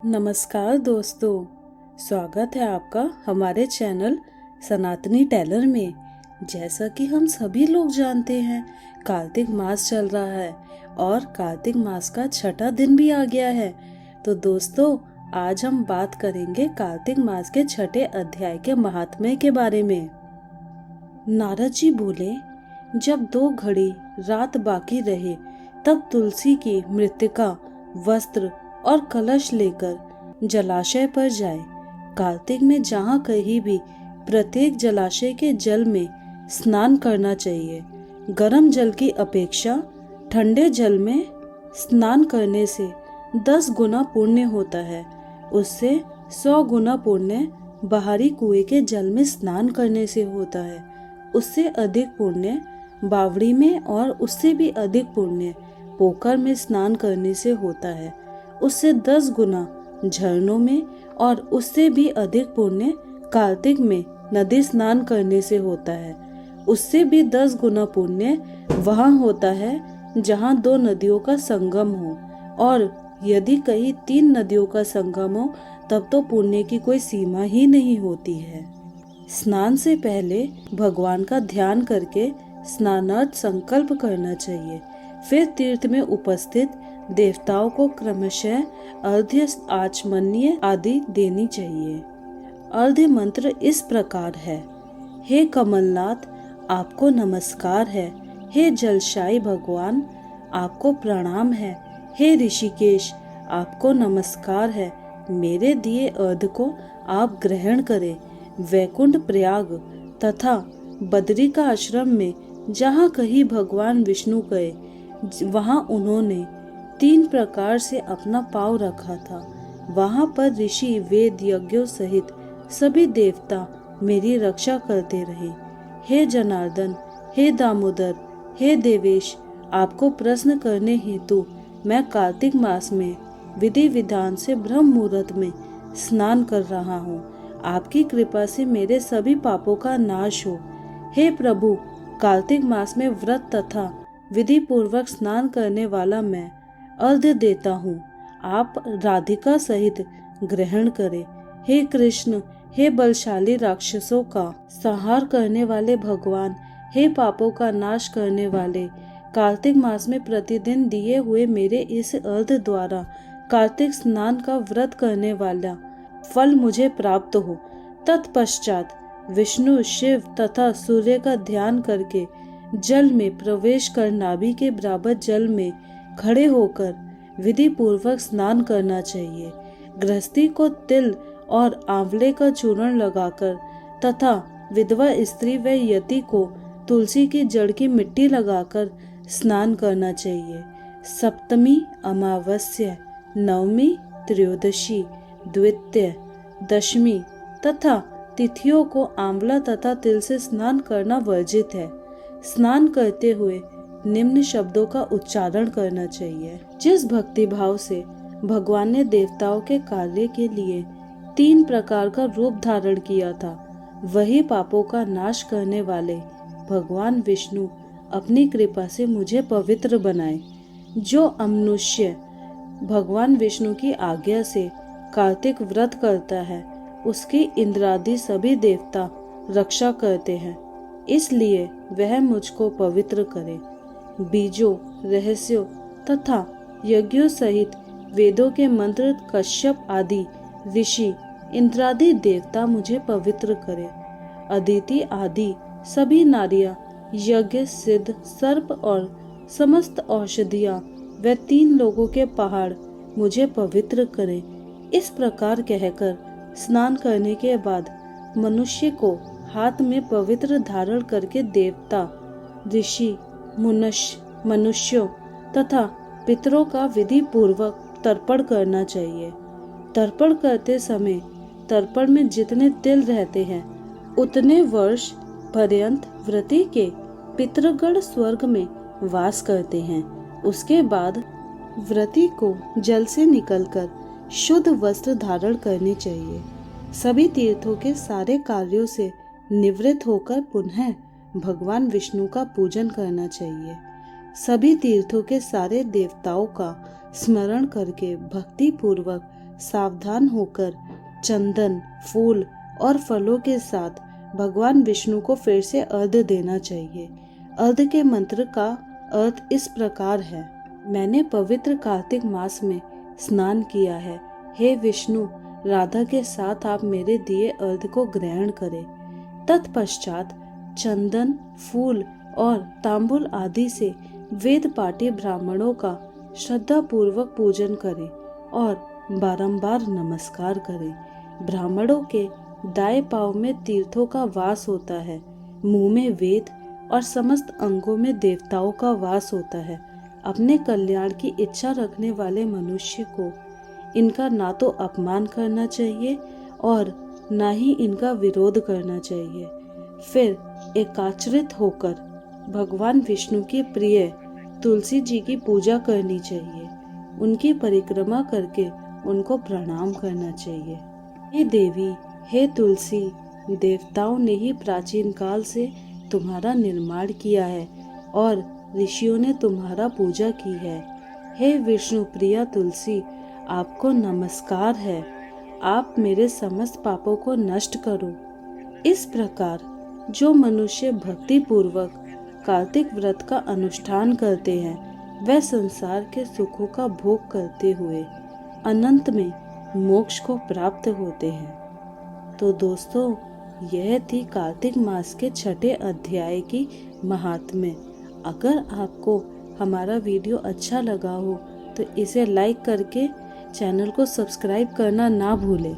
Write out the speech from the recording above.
नमस्कार दोस्तों, स्वागत है आपका हमारे चैनल सनातनी टेलर में। जैसा कि हम सभी लोग जानते हैं, कार्तिक मास चल रहा है और कार्तिक मास का छठा दिन भी आ गया है। तो दोस्तों, आज हम बात करेंगे कार्तिक मास के छठे अध्याय के महात्म्य के बारे में। नारद जी बोले, जब 2 घड़ी रात बाकी रहे तब तुलसी की मृत्तिका, वस्त्र और कलश लेकर जलाशय पर जाए। कार्तिक में जहाँ कहीं भी प्रत्येक जलाशय के जल में स्नान करना चाहिए। गर्म जल की अपेक्षा ठंडे जल में स्नान करने से 10 गुना पुण्य होता है। उससे 100 गुना पुण्य बाहरी कुएं के जल में स्नान करने से होता है। उससे अधिक पुण्य बावड़ी में और उससे भी अधिक पुण्य पोखर में स्नान करने से होता है। उससे 10 गुना झरनों में और उससे भी अधिक पुण्य कार्तिक में नदी स्नान करने से होता है। उससे भी 10 गुना पुण्य वहाँ होता है जहाँ 2 नदियों का संगम हो, और यदि कहीं 3 नदियों का संगम हो तब तो पुण्य की कोई सीमा ही नहीं होती है। स्नान से पहले भगवान का ध्यान करके स्नानार्थ संकल्प करना चाहिए। फिर तीर्थ में उपस्थित देवताओं को क्रमशः अर्घ्य, आचमनीय आदि देनी चाहिए। अर्घ्य मंत्र इस प्रकार है। हे कमलनाथ, आपको नमस्कार है। हे जलशायी भगवान, आपको प्रणाम है। हे ऋषिकेश, आपको नमस्कार है। मेरे दिए अर्घ्य को आप ग्रहण करें। वैकुंठ, प्रयाग तथा बद्री का आश्रम में जहाँ कहीं भगवान विष्णु गए, वहाँ उन्होंने 3 प्रकार से अपना पाँव रखा था। वहाँ पर ऋषि, वेद, यज्ञों सहित सभी देवता मेरी रक्षा करते रहे। हे जनार्दन, हे दामोदर, हे देवेश, आपको प्रश्न करने हेतु मैं कार्तिक मास में विधि विधान से ब्रह्म मुहूर्त में स्नान कर रहा हूँ। आपकी कृपा से मेरे सभी पापों का नाश हो। हे प्रभु, कार्तिक मास में व्रत तथा विधि पूर्वक स्नान करने वाला मैं अर्घ्य देता हूँ। आप राधिका सहित ग्रहण करें। हे कृष्ण, हे बलशाली राक्षसों का संहार करने वाले भगवान, हे पापों का नाश करने वाले, कार्तिक मास में प्रतिदिन दिए हुए मेरे इस अर्घ्य द्वारा कार्तिक स्नान का व्रत करने वाला फल मुझे प्राप्त हो। तत्पश्चात विष्णु, शिव तथा सूर्य का ध्यान करके जल में प्रवेश कर नाभि के बराबर जल में खड़े होकर विधि पूर्वक स्नान करना चाहिए। गृहस्थी को तिल और आंवले का चूर्ण लगाकर तथा विधवा स्त्री व यति को तुलसी की जड़ की मिट्टी लगाकर स्नान करना चाहिए। सप्तमी, अमावस्या, नवमी, त्रयोदशी, द्वितीय, दशमी तथा तिथियों को आंवला तथा तिल से स्नान करना वर्जित है। स्नान करते हुए निम्न शब्दों का उच्चारण करना चाहिए। जिस भक्ति भाव से भगवान ने देवताओं के कार्य के लिए 3 प्रकार का रूप धारण किया था, वही पापों का नाश करने वाले भगवान विष्णु अपनी कृपा से मुझे पवित्र बनाए। जो अमनुष्य भगवान विष्णु की आज्ञा से कार्तिक व्रत करता है, उसकी इंद्रादि सभी देवता रक्षा करते हैं, इसलिए वह मुझको पवित्र करे। बीजों, रहस्यों तथा यज्ञों सहित वेदों के मंत्र कश्यप आदि ऋषि, इंद्रादि देवता मुझे पवित्र करे। अदिति आदि सभी नारियां, यज्ञ, सिद्ध, सर्प और समस्त औषधियां व 3 लोगों के पहाड़ मुझे पवित्र करें। इस प्रकार कहकर स्नान करने के बाद मनुष्य को हाथ में पवित्र धारण करके देवता, ऋषि, मनुष्यों तथा पितरों का विधि पूर्वक तर्पण करना चाहिए। तर्पण करते समय तर्पण में जितने तिल रहते हैं, उतने वर्ष पर्यंत व्रती के पितृगण स्वर्ग में वास करते हैं। उसके बाद व्रती को जल से निकलकर शुद्ध वस्त्र धारण करने चाहिए। सभी तीर्थों के सारे कार्यों से निवृत्त होकर पुनः भगवान विष्णु का पूजन करना चाहिए। सभी तीर्थों के सारे देवताओं का स्मरण करके भक्ति पूर्वक सावधान होकर चंदन, फूल और फलों के साथ भगवान विष्णु को फिर से अर्घ्य देना चाहिए। अर्घ्य के मंत्र का अर्थ इस प्रकार है। मैंने पवित्र कार्तिक मास में स्नान किया है। हे विष्णु, राधा के साथ आप मेरे दिए अर्घ्य को ग्रहण करें। तत्पश्चात चंदन, फूल और तांबुल आदि से वेद पाठी ब्राह्मणों का श्रद्धा पूर्वक पूजन करें और बारंबार नमस्कार करें। ब्राह्मणों के दाएं पांव में तीर्थों का वास होता है, मुंह में वेद और समस्त अंगों में देवताओं का वास होता है। अपने कल्याण की इच्छा रखने वाले मनुष्य को इनका ना तो अपमान करना चाहिए और ना ही इनका विरोध करना चाहिए। फिर एकाचरित होकर भगवान विष्णु की प्रिय तुलसी जी की पूजा करनी चाहिए। उनकी परिक्रमा करके उनको प्रणाम करना चाहिए। हे देवी, हे तुलसी, देवताओं ने ही प्राचीन काल से तुम्हारा निर्माण किया है और ऋषियों ने तुम्हारा पूजा की है। हे विष्णु प्रिया तुलसी, आपको नमस्कार है। आप मेरे समस्त पापों को नष्ट करो। इस प्रकार जो मनुष्य भक्ति पूर्वक कार्तिक व्रत का अनुष्ठान करते हैं, वह संसार के सुखों का भोग करते हुए अनंत में मोक्ष को प्राप्त होते हैं। तो दोस्तों, यह थी कार्तिक मास के 6ठे अध्याय की महात्म्य। अगर आपको हमारा वीडियो अच्छा लगा हो तो इसे लाइक करके चैनल को सब्सक्राइब करना ना भूलें।